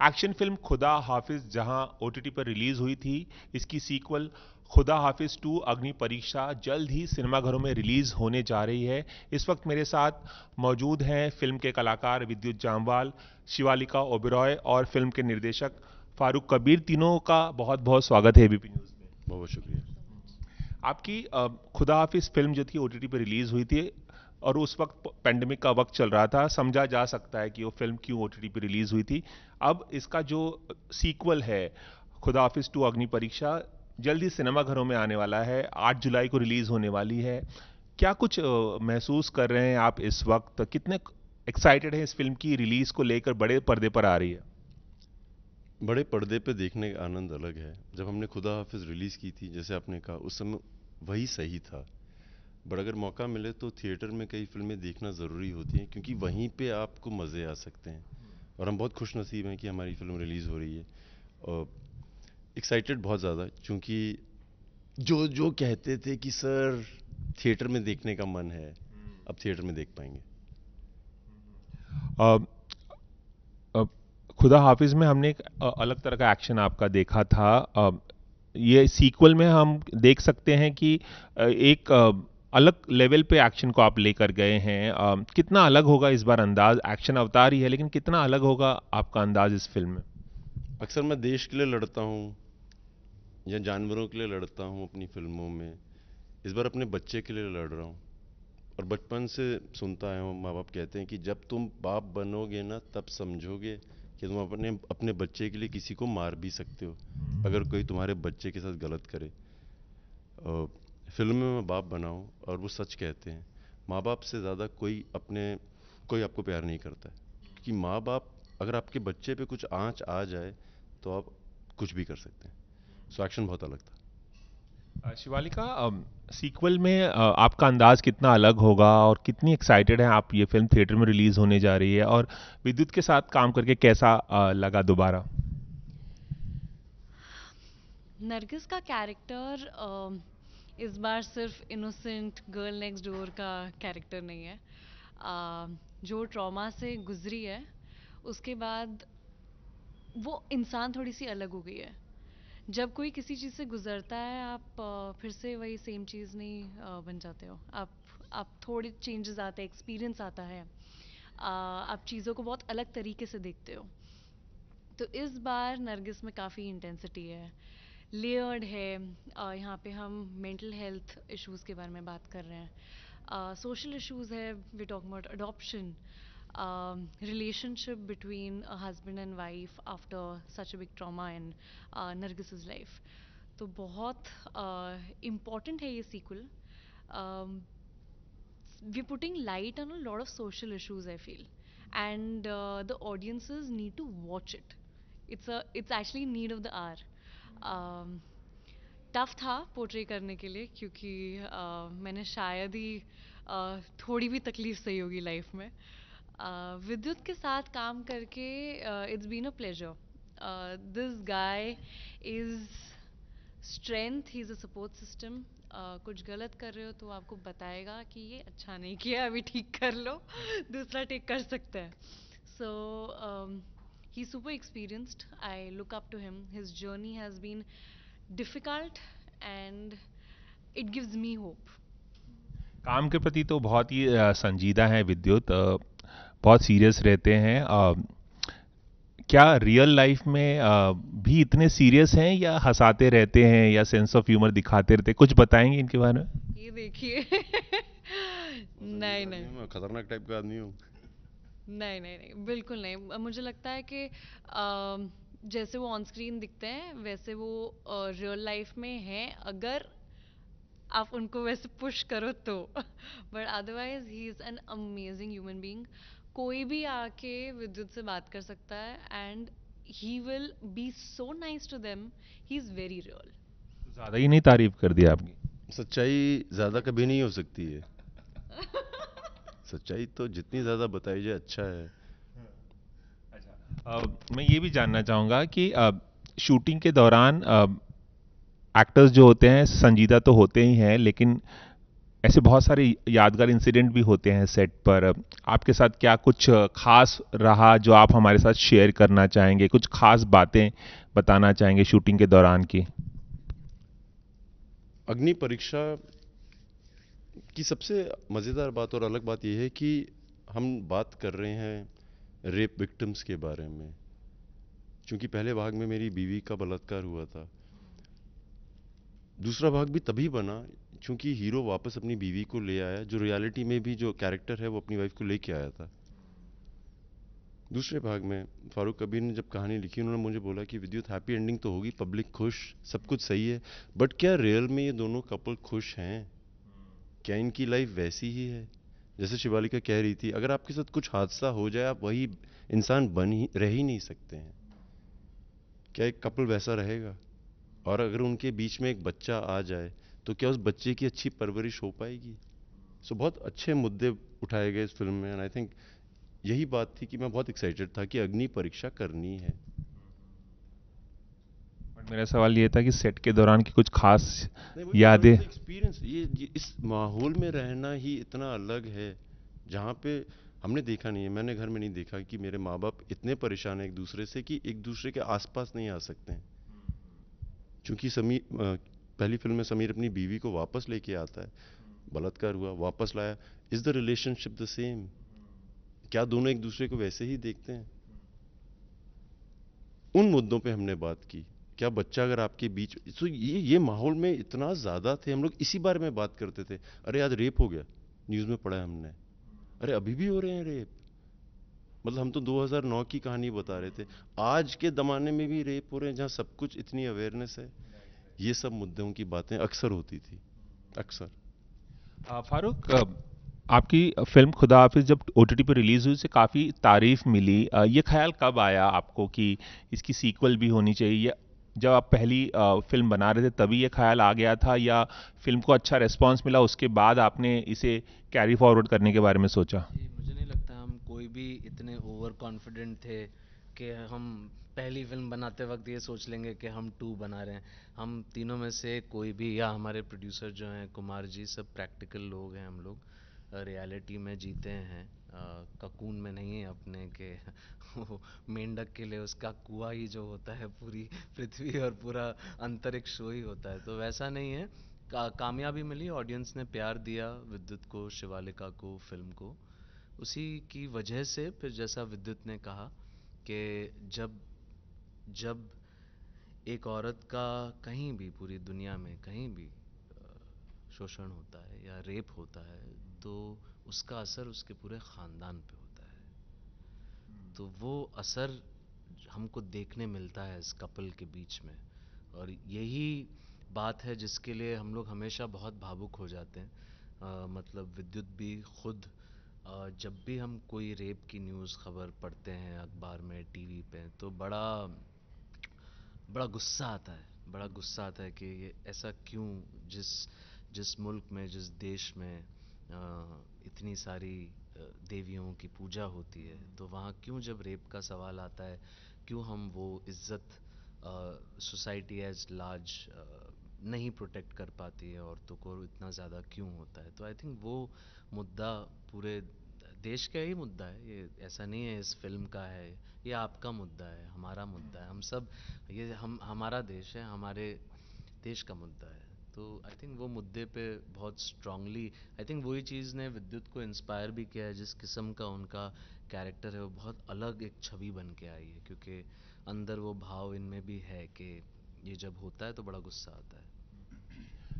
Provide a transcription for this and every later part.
Action film खुदा हाफिज जहां OTT पर रिलीज हुई थी, इसकी सीक्वल खुदा हाफिज 2 अग्नि परीक्षा जल्द ही सिनेमाघरों में रिलीज होने जा रही है। इस वक्त मेरे साथ मौजूद हैं फिल्म के कलाकार विद्युत जामवाल, शिवालिका ओबेरॉय और फिल्म के निर्देशक फारूक कबीर। तीनों का बहुत बहुत स्वागत है एबीपी न्यूज में। बहुत बहुत शुक्रिया। आपकी खुदा हाफिज फिल्म जो थी ओटीटी पर रिलीज हुई थी और उस वक्त पेंडेमिक का वक्त चल रहा था, समझा जा सकता है कि वो फिल्म क्यों ओटीटी पर रिलीज हुई थी। अब इसका जो सीक्वल है खुदा हाफिज 2 अग्नि परीक्षा जल्दी सिनेमाघरों में आने वाला है, 8 जुलाई को रिलीज होने वाली है। क्या कुछ महसूस कर रहे हैं आप इस वक्त? कितने एक्साइटेड हैं इस फिल्म की रिलीज को लेकर? बड़े पर्दे पर आ रही है। बड़े पर्दे पे देखने का आनंद अलग है। जब हमने खुदा हाफिज रिलीज़ की थी, जैसे आपने कहा, उस समय वही सही था। बट अगर मौका मिले तो थिएटर में कई फिल्में देखना ज़रूरी होती हैं, क्योंकि वहीं पे आपको मज़े आ सकते हैं। और हम बहुत खुश नसीब हैं कि हमारी फिल्म रिलीज़ हो रही है। और एक्साइटेड बहुत ज़्यादा, क्योंकि जो जो कहते थे कि सर थिएटर में देखने का मन है, अब थिएटर में देख पाएंगे। अ, अ, खुदा हाफिज में हमने एक अलग तरह का एक्शन आपका देखा था। ये सीक्वल में हम देख सकते हैं कि एक अलग लेवल पे एक्शन को आप लेकर गए हैं। कितना अलग होगा इस बार अंदाज? एक्शन अवतार ही है, लेकिन कितना अलग होगा आपका अंदाज इस फिल्म में? अक्सर मैं देश के लिए लड़ता हूँ या जानवरों के लिए लड़ता हूँ अपनी फिल्मों में। इस बार अपने बच्चे के लिए लड़ रहा हूँ। और बचपन से सुनता आया हूँ, माँ बाप कहते हैं कि जब तुम बाप बनोगे ना, तब समझोगे कि तुम अपने अपने बच्चे के लिए किसी को मार भी सकते हो, अगर कोई तुम्हारे बच्चे के साथ गलत करे। फिल्म में मैं बाप बना हूँ, और वो सच कहते हैं, माँ बाप से ज़्यादा कोई आपको प्यार नहीं करता है। क्योंकि माँ बाप, अगर आपके बच्चे पे कुछ आँच आ जाए तो आप कुछ भी कर सकते हैं। सो एक्शन बहुत अलग था। शिवालिका, सीक्वल में आपका अंदाज कितना अलग होगा और कितनी एक्साइटेड हैं आप? ये फिल्म थिएटर में रिलीज होने जा रही है, और विद्युत के साथ काम करके कैसा लगा दोबारा? नरगिस का कैरेक्टर इस बार सिर्फ इनोसेंट गर्ल नेक्स्ट डोर का कैरेक्टर नहीं है। जो ट्रॉमा से गुजरी है, उसके बाद वो इंसान थोड़ी सी अलग हो गई है। जब कोई किसी चीज़ से गुजरता है, आप फिर से वही सेम चीज़ नहीं बन जाते हो। आप थोड़े चेंजेस आते हैं, एक्सपीरियंस आता है। आप चीज़ों को बहुत अलग तरीके से देखते हो। तो इस बार नरगिस में काफ़ी इंटेंसिटी है, लेयर्ड है। यहाँ पे हम मेंटल हेल्थ इश्यूज़ के बारे में बात कर रहे हैं, सोशल इश्यूज़ है, we talk about adoption, relationship between a husband and wife after such a big trauma in Nargis's life. तो बहुत important है ये sequel. um, we're putting light on a lot of social issues, I feel, and the audiences need to watch it. It's actually need of the hour. Tough था portray करने के लिए, क्योंकि मैंने शायद ही थोड़ी भी तकलीफ सही होगी लाइफ में। विद्युत के साथ काम करके it's been a pleasure. This guy is strength, he is a support system. कुछ गलत कर रहे हो तो आपको बताएगा कि ये अच्छा नहीं किया, अभी ठीक कर लो, दूसरा टेक कर सकते हैं। So he super experienced, I look up to him, his journey has been difficult and it gives me hope. काम के प्रति तो बहुत ही संजीदा है विद्युत, बहुत सीरियस रहते हैं। क्या रियल लाइफ में भी इतने सीरियस हैं, या हंसाते रहते हैं, या सेंस ऑफ ह्यूमर दिखाते रहते हैं? कुछ बताएंगे इनके बारे में? ये देखिए नहीं नहीं मैं खतरनाक टाइप का आदमी हूँ। नहीं नहीं नहीं, बिल्कुल नहीं। मुझे लगता है कि जैसे वो ऑन स्क्रीन दिखते हैं, वैसे वो रियल लाइफ में हैं, अगर आप उनको वैसे पुश करो तो but otherwise he is an amazing human being. कोई भी आके विद्युत से बात कर सकता है and he will be so nice to them. He is very real. ज़्यादा ही नहीं तारीफ कर दी आपकी। सच्चाई ज़्यादा कभी नहीं हो सकती है। सच्चाई तो जितनी ज़्यादा बताई जाए अच्छा है। मैं ये भी जानना चाहूँगा कि शूटिंग के दौरान एक्टर्स जो होते हैं संजीदा तो होते ही हैं, लेकिन ऐसे बहुत सारे यादगार इंसिडेंट भी होते हैं सेट पर। आपके साथ क्या कुछ खास रहा जो आप हमारे साथ शेयर करना चाहेंगे? कुछ खास बातें बताना चाहेंगे शूटिंग के दौरान की? अग्नि परीक्षा की सबसे मज़ेदार बात और अलग बात यह है कि हम बात कर रहे हैं रेप विक्टिम्स के बारे में, क्योंकि पहले भाग में मेरी बीवी का बलात्कार हुआ था। दूसरा भाग भी तभी बना क्योंकि हीरो वापस अपनी बीवी को ले आया, जो रियलिटी में भी जो कैरेक्टर है वो अपनी वाइफ को लेके आया था। दूसरे भाग में फारूक कबीर ने जब कहानी लिखी, उन्होंने मुझे बोला कि विद्युत हैप्पी एंडिंग तो होगी, पब्लिक खुश, सब कुछ सही है, बट क्या रियल में ये दोनों कपल खुश हैं? क्या इनकी लाइफ वैसी ही है जैसे शिवालिका कह रही थी? अगर आपके साथ कुछ हादसा हो जाए, आप वही इंसान रह ही नहीं सकते हैं। क्या एक कपल वैसा रहेगा? और अगर उनके बीच में एक बच्चा आ जाए तो क्या उस बच्चे की अच्छी परवरिश हो पाएगी? सो बहुत अच्छे मुद्दे उठाए गए इस फिल्म में, एंड आई थिंक यही बात थी कि मैं बहुत एक्साइटेड था कि अग्नि परीक्षा करनी है। और मेरा सवाल ये था कि सेट के दौरान की कुछ खास नहीं, वही बता रहा यादें। हूँ, एक्सपीरियंस ये इस माहौल में रहना ही इतना अलग है जहाँ पे हमने देखा नहीं है। मैंने घर में नहीं देखा कि मेरे माँ बाप इतने परेशान हैं एक दूसरे से कि एक दूसरे के आसपास नहीं आ सकते हैं। क्योंकि पहली फिल्म में समीर अपनी बीवी को वापस लेके आता है, बलात्कार हुआ, वापस लाया। Is the relationship the same? क्या दोनों एक दूसरे को वैसे ही देखते हैं? उन मुद्दों पे हमने बात की। क्या बच्चा अगर आपके बीच, तो ये माहौल में इतना ज्यादा थे, हम लोग इसी बारे में बात करते थे। अरे आज रेप हो गया, न्यूज में पढ़ा है हमने। अरे अभी भी हो रहे हैं रेप। मतलब हम तो 2009 की कहानी बता रहे थे, आज के जमाने में भी रेप हो रहे हैं जहां सब कुछ इतनी अवेयरनेस है। ये सब मुद्दों की बातें अक्सर होती थी, अक्सर। फारूक, आपकी फिल्म खुदा हाफिज जब ओटीटी पे रिलीज हुई, उसे काफ़ी तारीफ मिली। ये ख्याल कब आया आपको कि इसकी सीक्वल भी होनी चाहिए? जब आप पहली फिल्म बना रहे थे तभी ये ख्याल आ गया था, या फिल्म को अच्छा रिस्पांस मिला उसके बाद आपने इसे कैरी फॉरवर्ड करने के बारे में सोचा? जी, मुझे नहीं लगता हम कोई भी इतने ओवर कॉन्फिडेंट थे कि हम पहली फिल्म बनाते वक्त ये सोच लेंगे कि हम टू बना रहे हैं। हम तीनों में से कोई भी, या हमारे प्रोड्यूसर जो हैं कुमार जी, सब प्रैक्टिकल लोग हैं। हम लोग रियलिटी में जीते हैं, ककून में नहीं है अपने के। वो मेंढक के लिए उसका कुआं ही जो होता है, पूरी पृथ्वी और पूरा अंतरिक्ष वही होता है, तो वैसा नहीं है। कामयाबी मिली, ऑडियंस ने प्यार दिया विद्युत को, शिवालिका को, फिल्म को। उसी की वजह से फिर जैसा विद्युत ने कहा कि जब जब एक औरत का कहीं भी पूरी दुनिया में कहीं भी शोषण होता है या रेप होता है, तो उसका असर उसके पूरे ख़ानदान पे होता है। तो वो असर हमको देखने मिलता है इस कपल के बीच में, और यही बात है जिसके लिए हम लोग हमेशा बहुत भावुक हो जाते हैं। मतलब विद्युत भी खुद, जब भी हम कोई रेप की न्यूज़ खबर पढ़ते हैं अखबार में, टीवी पे, तो बड़ा बड़ा गुस्सा आता है, बड़ा गुस्सा आता है कि ये ऐसा क्यों, जिस जिस मुल्क में, जिस देश में इतनी सारी देवियों की पूजा होती है, तो वहाँ क्यों जब रेप का सवाल आता है, क्यों हम वो इज्जत सोसाइटी एज लार्ज नहीं प्रोटेक्ट कर पाती है औरतों को, इतना ज़्यादा क्यों होता है। तो आई थिंक वो मुद्दा पूरे देश का ही मुद्दा है, ये ऐसा नहीं है इस फिल्म का है, ये आपका मुद्दा है, हमारा मुद्दा है, हम सब, ये हम, हमारा देश है, हमारे देश का मुद्दा है। तो आई थिंक वो मुद्दे पे बहुत स्ट्रांगली, आई थिंक वही चीज़ ने विद्युत को इंस्पायर भी किया है। जिस किस्म का उनका कैरेक्टर है, वो बहुत अलग एक छवि बन के आई है, क्योंकि अंदर वो भाव इनमें भी है कि ये जब होता है तो बड़ा गुस्सा आता है।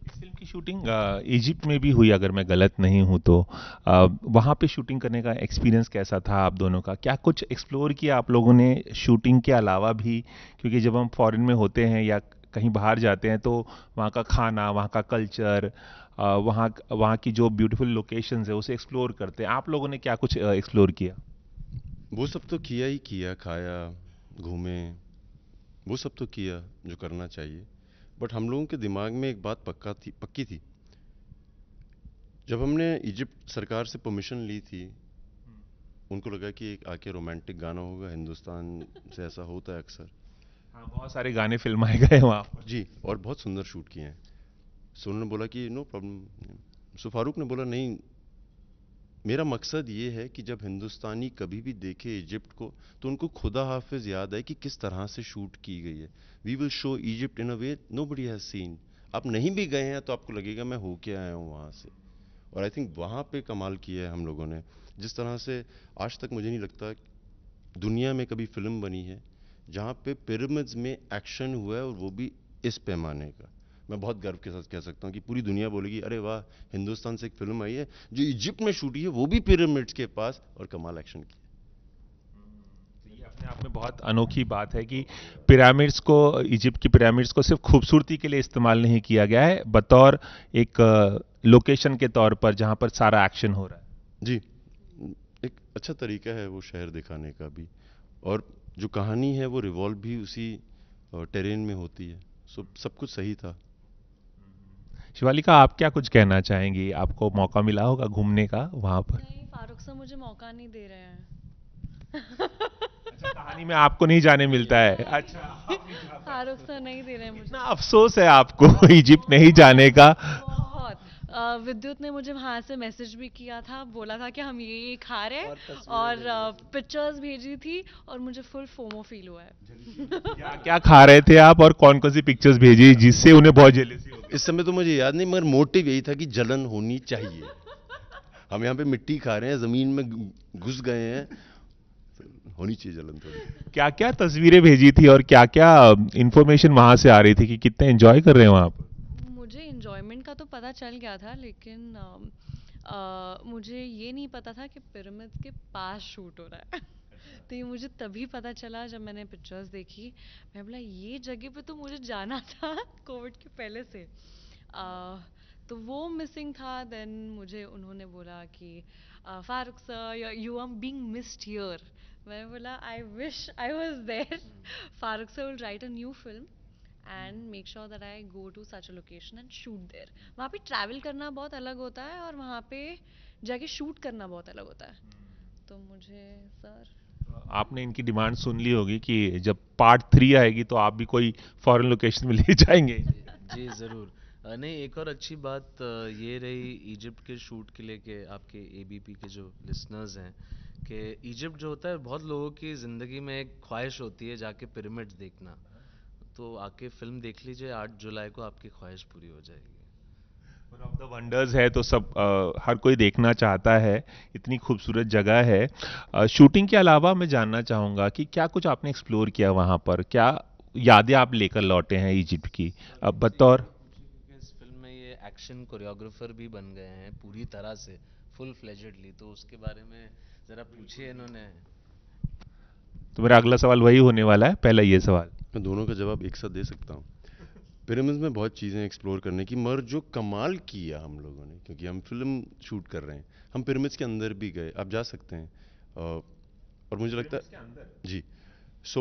इस फिल्म की शूटिंग इजिप्ट में भी हुई, अगर मैं गलत नहीं हूं तो। वहाँ पे शूटिंग करने का एक्सपीरियंस कैसा था आप दोनों का? क्या कुछ एक्सप्लोर किया आप लोगों ने शूटिंग के अलावा भी? क्योंकि जब हम फॉरेन में होते हैं या कहीं बाहर जाते हैं तो वहाँ का खाना, वहाँ का कल्चर, वहाँ वहाँ की जो ब्यूटीफुल लोकेशंस है उसे एक्सप्लोर करते हैं। आप लोगों ने क्या कुछ एक्सप्लोर किया? वो सब तो किया ही किया, खाया, घूमे, वो सब तो किया जो करना चाहिए। बट हम लोगों के दिमाग में एक बात पक्की थी। जब हमने इजिप्ट सरकार से परमिशन ली थी, उनको लगा कि एक आके रोमांटिक गाना होगा, हिंदुस्तान से ऐसा होता है अक्सर। हाँ, बहुत सारे गाने फिल्माए गए वहाँ पर। जी, और बहुत सुंदर शूट किए हैं। सो उन्होंने बोला कि नो प्रॉब्लम, सो फारूक ने बोला नहीं, मेरा मकसद ये है कि जब हिंदुस्तानी कभी भी देखे इजिप्ट को तो उनको खुदा हाफिज याद आए कि किस तरह से शूट की गई है. We will show Egypt in a way nobody has seen. आप नहीं भी गए हैं तो आपको लगेगा मैं होके आया हूँ वहाँ से. और आई थिंक वहाँ पे कमाल किया है हम लोगों ने. जिस तरह से आज तक मुझे नहीं लगता दुनिया में कभी फिल्म बनी है जहाँ पे पिरामिड्स में एक्शन हुआ है, और वो भी इस पैमाने का. मैं बहुत गर्व के साथ कह सकता हूँ कि पूरी दुनिया बोलेगी अरे वाह, हिंदुस्तान से एक फिल्म आई है जो इजिप्ट में शूटी है, वो भी पिरामिड्स के पास, और कमाल एक्शन की. तो ये अपने आप में बहुत अनोखी बात है कि पिरामिड्स को, इजिप्ट की पिरामिड्स को सिर्फ खूबसूरती के लिए इस्तेमाल नहीं किया गया है, बतौर एक लोकेशन के तौर पर जहां पर सारा एक्शन हो रहा है. जी, एक अच्छा तरीका है वो शहर दिखाने का भी, और जो कहानी है वो रिवॉल्व भी उसी टेरेन में होती है. सो सब कुछ सही था. शिवालिका, आप क्या कुछ कहना चाहेंगी? आपको मौका मिला होगा घूमने का वहां पर? नहीं, फारूक सर मुझे मौका नहीं दे रहे हैं. अच्छा, कहानी में आपको नहीं जाने मिलता है? अच्छा, फारूक सर नहीं दे रहे हैं मुझे. इतना अफसोस है आपको इजिप्ट नहीं जाने का. बहुत. विद्युत ने मुझे वहां से मैसेज भी किया था, बोला था कि हम ये खा रहे हैं, और पिक्चर्स भेजी थी, और मुझे फुल फोमो फील हुआ है. क्या क्या खा रहे थे आप, और कौन कौन सी पिक्चर्स भेजी जिससे उन्हें बहुत जेलसी हो गई? इस समय तो मुझे याद नहीं, मगर मोटिव यही था कि जलन होनी चाहिए. हम यहाँ पे मिट्टी खा रहे हैं, जमीन में घुस गए हैं, होनी चाहिए जलन थोड़ी. क्या क्या तस्वीरें भेजी थी और क्या क्या इंफॉर्मेशन वहां से आ रही थी कि कितने एंजॉय कर रहे हैं वहां पर? मुझे इंजॉयमेंट का तो पता चल गया था, लेकिन मुझे ये नहीं पता था कि पिरामिड्स के पास शूट हो रहा है. तो ये मुझे तभी पता चला जब मैंने पिक्चर्स देखी. मैं बोला ये जगह पे तो मुझे जाना था कोविड के पहले से. तो वो मिसिंग था. देन मुझे उन्होंने बोला कि Farooq sir, you are being missed here. मैं बोला I wish I was there. Farooq sir will write a new film and make sure that I go to such a location and shoot there. वहाँ पे travel करना बहुत अलग होता है, और वहाँ पे जाके शूट करना बहुत अलग होता है. तो मुझे सर, आपने इनकी डिमांड सुन ली होगी कि जब पार्ट 3 आएगी तो आप भी कोई फॉरेन लोकेशन में ले जाएंगे. जी ज़रूर. नहीं, एक और अच्छी बात ये रही इजिप्ट के शूट के लिए कि आपके एबीपी के जो लिसनर्स हैं, कि इजिप्ट जो होता है बहुत लोगों की ज़िंदगी में एक ख्वाहिश होती है जाके पिरामिड्स देखना. तो आके फिल्म देख लीजिए, 8 जुलाई को आपकी ख्वाहिश पूरी हो जाएगी. वन ऑफ द वंडर्स है, तो सब हर कोई देखना चाहता है. इतनी खूबसूरत जगह है. शूटिंग के अलावा मैं जानना चाहूँगा कि क्या कुछ आपने एक्सप्लोर किया वहाँ पर, क्या यादें आप लेकर लौटे हैं इजिप्ट की बतौर? इस फिल्म में ये एक्शन कोरियोग्राफर भी बन गए हैं पूरी तरह से, फुल फ्लेजेडली. तो उसके बारे में ज़रा पूछिए इन्होंने. तो मेरा अगला सवाल वही होने वाला है, पहला ये सवाल. मैं दोनों का जवाब एक साथ दे सकता हूँ. पिरामिड्स में बहुत चीज़ें एक्सप्लोर करने की, मगर जो कमाल किया हम लोगों ने, क्योंकि हम फिल्म शूट कर रहे हैं, हम पिरामिड्स के अंदर भी गए. आप जा सकते हैं, और मुझे लगता है जी. सो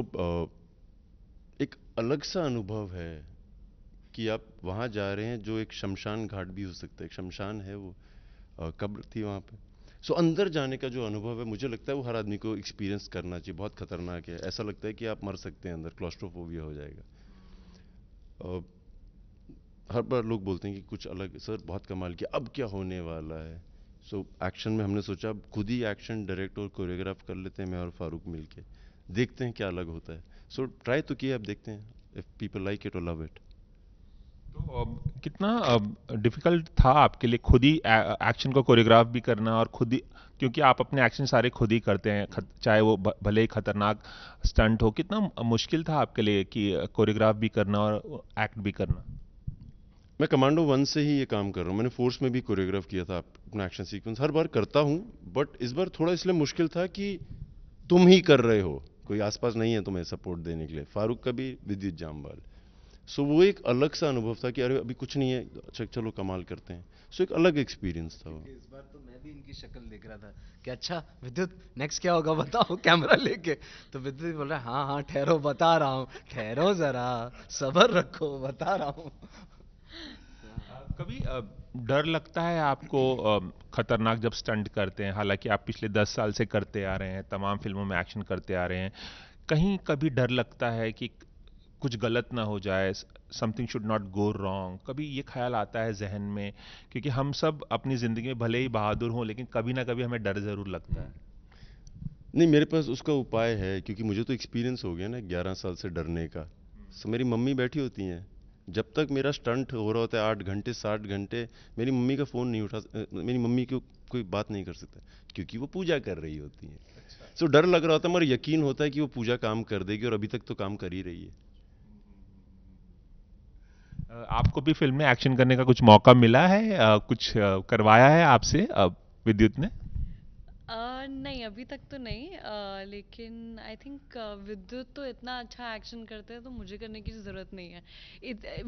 एक अलग सा अनुभव है कि आप वहाँ जा रहे हैं, जो एक शमशान घाट भी हो सकता है. एक शमशान है वो, कब्र थी वहाँ पे. सो अंदर जाने का जो अनुभव है, मुझे लगता है वो हर आदमी को एक्सपीरियंस करना चाहिए. बहुत खतरनाक है, ऐसा लगता है कि आप मर सकते हैं अंदर, क्लॉस्ट्रोफोबिया हो जाएगा. हर बार लोग बोलते हैं कि कुछ अलग, सर बहुत कमाल किया, अब क्या होने वाला है. सो एक्शन में हमने सोचा अब खुद ही एक्शन डायरेक्ट और कोरियोग्राफ कर लेते हैं, मैं और फारूक मिलके देखते हैं क्या अलग होता है. सो ट्राई तो किया, अब देखते हैं इफ पीपल लाइक इट और लव इट. तो कितना डिफिकल्ट था आपके लिए खुद ही एक्शन को कोरियोग्राफ भी करना, और खुद ही, क्योंकि आप अपने एक्शन सारे खुद ही करते हैं, चाहे वो भले ही खतरनाक स्टंट हो, कितना मुश्किल था आपके लिए कि कोरियोग्राफ भी करना और एक्ट भी करना? मैं कमांडो 1 से ही ये काम कर रहा हूँ. मैंने फोर्स में भी कोरियोग्राफ किया था अपना एक्शन सीक्वेंस. हर बार करता हूँ, बट इस बार थोड़ा इसलिए मुश्किल था कि तुम ही कर रहे हो, कोई आसपास नहीं है तुम्हें सपोर्ट देने के लिए. फारूक का भी, विद्युत जामवाल. सो वो एक अलग सा अनुभव था कि अरे अभी कुछ नहीं है, अच्छा चलो कमाल करते हैं. सो एक अलग एक्सपीरियंस था वो. इस बार तो मैं भी इनकी शक्ल देख रहा था कि अच्छा विद्युत नेक्स्ट क्या होगा बताओ, कैमरा लेके. तो विद्युत बोल रहा है हाँ हाँ ठहरो बता रहा हूँ, ठहरो जरा सब्र रखो बता रहा हूँ. कभी डर लगता है आपको खतरनाक जब स्टंट करते हैं? हालांकि आप पिछले 10 साल से करते आ रहे हैं, तमाम फिल्मों में एक्शन करते आ रहे हैं. कहीं कभी डर लगता है कि कुछ गलत ना हो जाए, something should not go wrong, कभी ये ख्याल आता है जहन में? क्योंकि हम सब अपनी ज़िंदगी में भले ही बहादुर हों, लेकिन कभी ना कभी हमें डर ज़रूर लगता है। नहीं, मेरे पास उसका उपाय है, क्योंकि मुझे तो एक्सपीरियंस हो गया ना 11 साल से डरने का। सो मेरी मम्मी बैठी होती हैं, जब तक मेरा स्टंट हो रहा होता है 8 घंटे 60 घंटे, मेरी मम्मी का फ़ोन नहीं उठा, मेरी मम्मी को कोई बात नहीं कर सकता, क्योंकि वो पूजा कर रही होती हैं। सो डर लग रहा होता है, मगर यकीन होता है कि वो पूजा काम कर देगी, और अभी तक तो काम कर ही रही है। आपको भी फिल्म में एक्शन करने का कुछ मौका मिला है? कुछ करवाया है आपसे विद्युत ने? नहीं, अभी तक तो नहीं, लेकिन आई थिंक विद्युत तो इतना अच्छा एक्शन करते हैं तो मुझे करने की ज़रूरत नहीं है।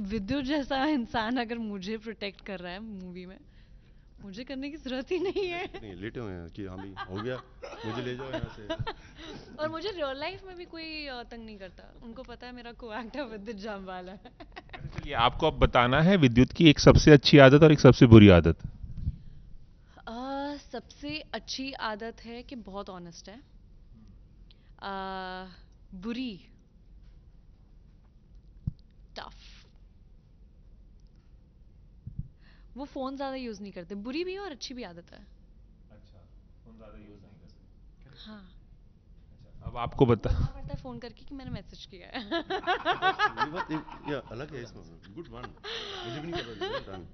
विद्युत जैसा इंसान अगर मुझे प्रोटेक्ट कर रहा है मूवी में, मुझे करने की ज़रूरत ही नहीं है। नहीं, लेटे हुए हैं कि हाँ भी हो गया, मुझे ले जाओ यहाँ से। और मुझे रियल लाइफ में भी कोई तंग नहीं करता, उनको पता है मेरा को एक्टर विद्युत जामवाल है। चलिए, आपको अब बताना है विद्युत की एक सबसे अच्छी आदत और एक सबसे बुरी आदत। सबसे अच्छी आदत है कि बहुत ऑनेस्ट है। बुरी, टफ। वो फोन ज्यादा यूज नहीं करते, बुरी भी है और अच्छी भी आदत है। अच्छा, फोन ज्यादा यूज नहीं करते। हाँ, अब आपको बता बोलना पड़ता है फोन करके कि मैंने मैसेज किया है। ये बात ये अलग है इसमें, गुड वन, मुझे भी नहीं पता। डन।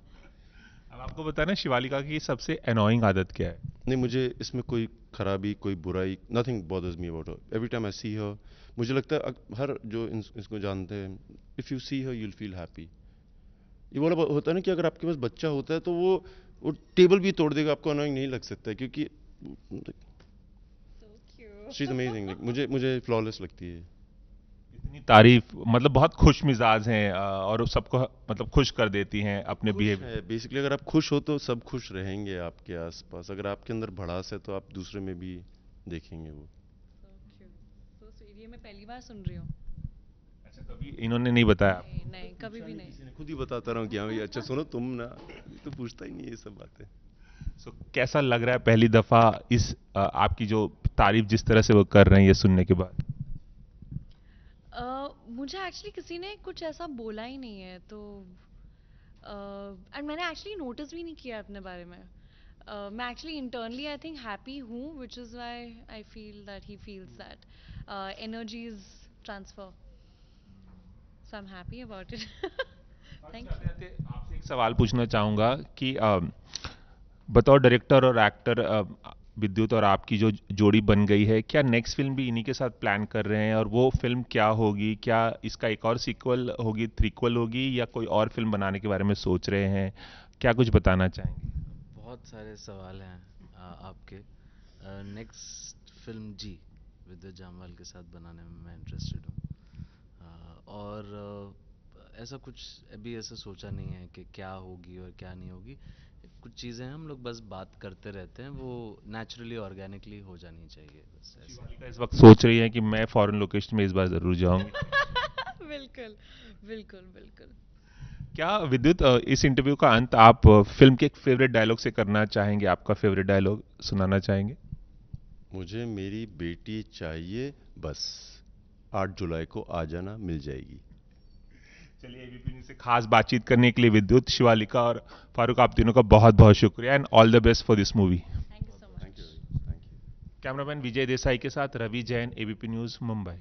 अब आपको बताना शिवालिका की सबसे अनोइंग आदत क्या है? नहीं, मुझे इसमें कोई खराबी, कोई बुराई, nothing bothers me about her. Every time I see her, मुझे लगता है हर जो इसको जानते हैं, if you see her you will feel happy. ये वाला होता है ना कि अगर आपके पास बच्चा होता है तो वो टेबल भी तोड़ देगा, आपको अनोइंग नहीं लग सकता है, क्योंकि शी इज अमेजिंग। मुझे फ्लॉलेस लगती है। इतनी तारीफ, मतलब बहुत खुश मिजाज हैं और सबको मतलब खुश कर देती हैं अपने बिहेवियर। बेसिकली अगर आप खुश हो तो सब खुश रहेंगे आपके आसपास, अगर आपके अंदर भड़ास है तो आप दूसरे में भी देखेंगे वो। So sweet, ये मैं पहली बार सुन रही हूँ। अच्छा, कभी इन्होंने नहीं बताया? नहीं, कभी भी नहीं। किसी ने खुद ही बताता रहा हूँ कि हाँ भाई अच्छा सुनो तुम ना, तो पूछता ही नहीं है ये सब बातें। सो कैसा लग रहा है पहली दफा इस आपकी जो तारीफ जिस तरह से वो कर रहे हैं ये सुनने के बाद? मुझे एक्चुअली किसी ने कुछ ऐसा बोला ही नहीं है, तो एंड मैंने एक्चुअली नोटिस भी नहीं किया अपने बारे में। मैं actually internally I think happy हूँ, which is why I feel that he feels that energies transfer, so I am happy about it. Thank you. आपसे एक सवाल पूछना चाहूँगा कि बतौर डायरेक्टर और एक्टर विद्युत और आपकी जो जोड़ी बन गई है, क्या नेक्स्ट फिल्म भी इन्हीं के साथ प्लान कर रहे हैं? और वो फिल्म क्या होगी? क्या इसका एक और सीक्वल होगी, थ्रीक्वल होगी, या कोई और फिल्म बनाने के बारे में सोच रहे हैं? क्या कुछ बताना चाहेंगे? बहुत सारे सवाल हैं आपके। नेक्स्ट फिल्म जी विद्युत जामवाल के साथ बनाने में मैं इंटरेस्टेड हूँ, और ऐसा कुछ अभी ऐसा सोचा नहीं है कि क्या होगी और क्या नहीं होगी। कुछ चीज़ें हम लोग बस बात करते रहते हैं, वो नेचुरली ऑर्गेनिकली हो जानी चाहिए, बस ऐसे। शिवालिका इस वक्त सोच रही है कि मैं फॉरेन लोकेशन में इस बार जरूर जाऊंगी। बिल्कुल बिल्कुल बिल्कुल। क्या विद्युत, इस इंटरव्यू का अंत आप फिल्म के एक फेवरेट डायलॉग से करना चाहेंगे? आपका फेवरेट डायलॉग सुनाना चाहेंगे? मुझे मेरी बेटी चाहिए बस, 8 जुलाई को आ जाना, मिल जाएगी। चलिए, एबीपी न्यूज़ से खास बातचीत करने के लिए विद्युत, शिवालिका और फारूक, आप तीनों का बहुत बहुत शुक्रिया and all the best for this movie. Thank you so much. Thank you. Cameraman Vijay Desai के साथ रवि जैन, एबीपी न्यूज़, मुंबई।